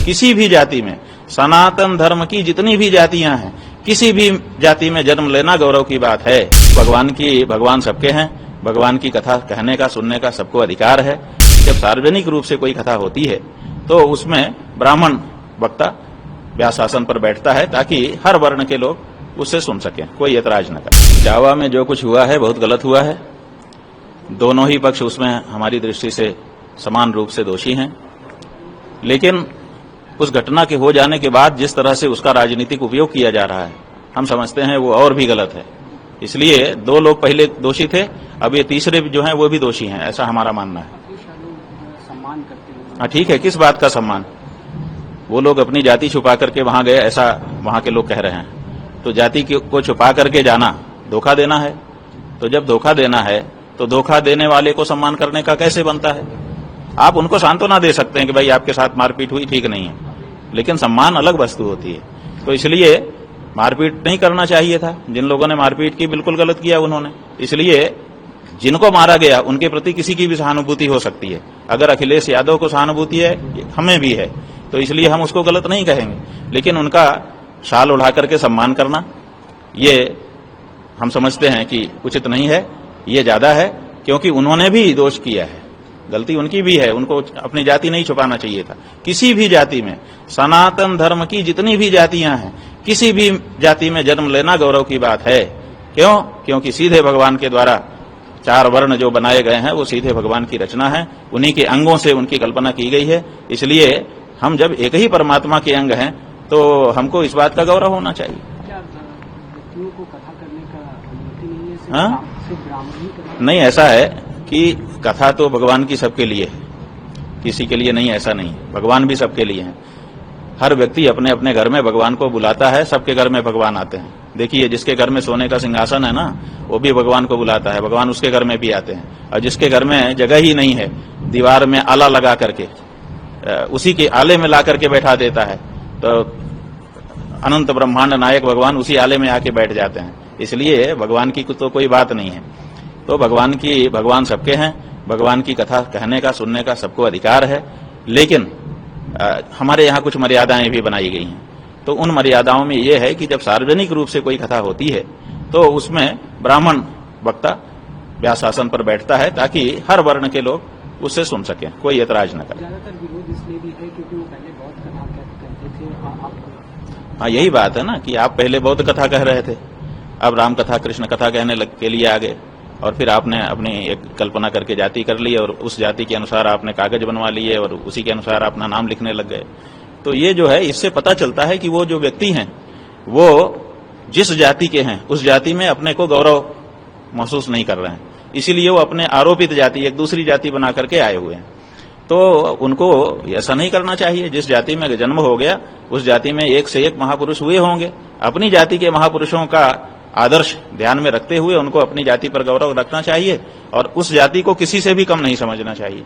किसी भी जाति में, सनातन धर्म की जितनी भी जातियां हैं, किसी भी जाति में जन्म लेना गौरव की बात है। भगवान सबके हैं, भगवान की कथा कहने का सुनने का सबको अधिकार है। जब सार्वजनिक रूप से कोई कथा होती है तो उसमें ब्राह्मण वक्ता व्यासासन पर बैठता है ताकि हर वर्ण के लोग उससे सुन सकें, कोई ऐतराज न करे। जावा में जो कुछ हुआ है बहुत गलत हुआ है। दोनों ही पक्ष उसमें हमारी दृष्टि से समान रूप से दोषी हैं, लेकिन उस घटना के हो जाने के बाद जिस तरह से उसका राजनीतिक उपयोग किया जा रहा है, हम समझते हैं वो और भी गलत है। इसलिए दो लोग पहले दोषी थे, अब ये तीसरे जो हैं वो भी दोषी हैं, ऐसा हमारा मानना है। हाँ ठीक है, किस बात का सम्मान? वो लोग अपनी जाति छुपा करके वहां गए, ऐसा वहां के लोग कह रहे हैं। तो जाति को छुपा करके जाना धोखा देना है। तो जब धोखा देना है तो धोखा देने वाले को सम्मान करने का कैसे बनता है? आप उनको सांत्वना दे सकते हैं कि भाई आपके साथ मारपीट हुई, ठीक नहीं है, लेकिन सम्मान अलग वस्तु होती है। तो इसलिए मारपीट नहीं करना चाहिए था। जिन लोगों ने मारपीट की बिल्कुल गलत किया उन्होंने। इसलिए जिनको मारा गया उनके प्रति किसी की भी सहानुभूति हो सकती है। अगर अखिलेश यादव को सहानुभूति है, हमें भी है, तो इसलिए हम उसको गलत नहीं कहेंगे, लेकिन उनका शाल उड़ा करके सम्मान करना ये हम समझते हैं कि उचित नहीं है। ये ज्यादा है, क्योंकि उन्होंने भी दोष किया है, गलती उनकी भी है। उनको अपनी जाति नहीं छुपाना चाहिए था। किसी भी जाति में, सनातन धर्म की जितनी भी जातियां हैं, किसी भी जाति में जन्म लेना गौरव की बात है। क्यों? क्योंकि सीधे भगवान के द्वारा 4 वर्ण जो बनाए गए हैं वो सीधे भगवान की रचना है, उन्हीं के अंगों से उनकी कल्पना की गई है। इसलिए हम जब एक ही परमात्मा के अंग हैं तो हमको इस बात का गौरव होना चाहिए। क्या व्यक्तियों को कथा करने का अनुमति नहीं है? सिर्फ हाँ? ब्राह्मण ही कथा? नहीं, ऐसा है कि कथा तो भगवान की सबके लिए है, किसी के लिए नहीं, ऐसा नहीं। भगवान भी सबके लिए है। हर व्यक्ति अपने अपने घर में भगवान को बुलाता है, सबके घर में भगवान आते हैं। देखिए, जिसके घर में सोने का सिंहासन है ना, वो भी भगवान को बुलाता है, भगवान उसके घर में भी आते हैं। और जिसके घर में जगह ही नहीं है, दीवार में आला लगा करके उसी के आले में ला करके बैठा देता है, तो अनंत ब्रह्मांड नायक भगवान उसी आले में आके बैठ जाते हैं। इसलिए भगवान की तो कोई बात नहीं है। तो भगवान सबके हैं, भगवान की कथा कहने का सुनने का सबको अधिकार है, लेकिन हमारे यहाँ कुछ मर्यादाएं भी बनाई गई हैं। तो उन मर्यादाओं में यह है कि जब सार्वजनिक रूप से कोई कथा होती है तो उसमें ब्राह्मण वक्ता व्यासासन पर बैठता है ताकि हर वर्ण के लोग उससे सुन सकें, कोई ऐतराज न करे। ज्यादातर विरोध इसलिए भी है क्योंकि वो पहले बहुत कथा कहते थे। हाँ, यही बात है ना कि आप पहले बौद्ध कथा कह रहे थे, अब राम कथा कृष्ण कथा कहने के लिए आ गए, और फिर आपने अपनी एक कल्पना करके जाति कर ली और उस जाति के अनुसार आपने कागज बनवा लिए और उसी के अनुसार अपना नाम लिखने लग गए। तो ये जो है, इससे पता चलता है कि वो जो व्यक्ति हैं वो जिस जाति के हैं उस जाति में अपने को गौरव महसूस नहीं कर रहे हैं, इसीलिए वो अपने आरोपित जाति एक दूसरी जाति बना करके आए हुए हैं। तो उनको ऐसा नहीं करना चाहिए। जिस जाति में जन्म हो गया उस जाति में एक से एक महापुरुष हुए होंगे। अपनी जाति के महापुरुषों का आदर्श ध्यान में रखते हुए उनको अपनी जाति पर गौरव रखना चाहिए और उस जाति को किसी से भी कम नहीं समझना चाहिए।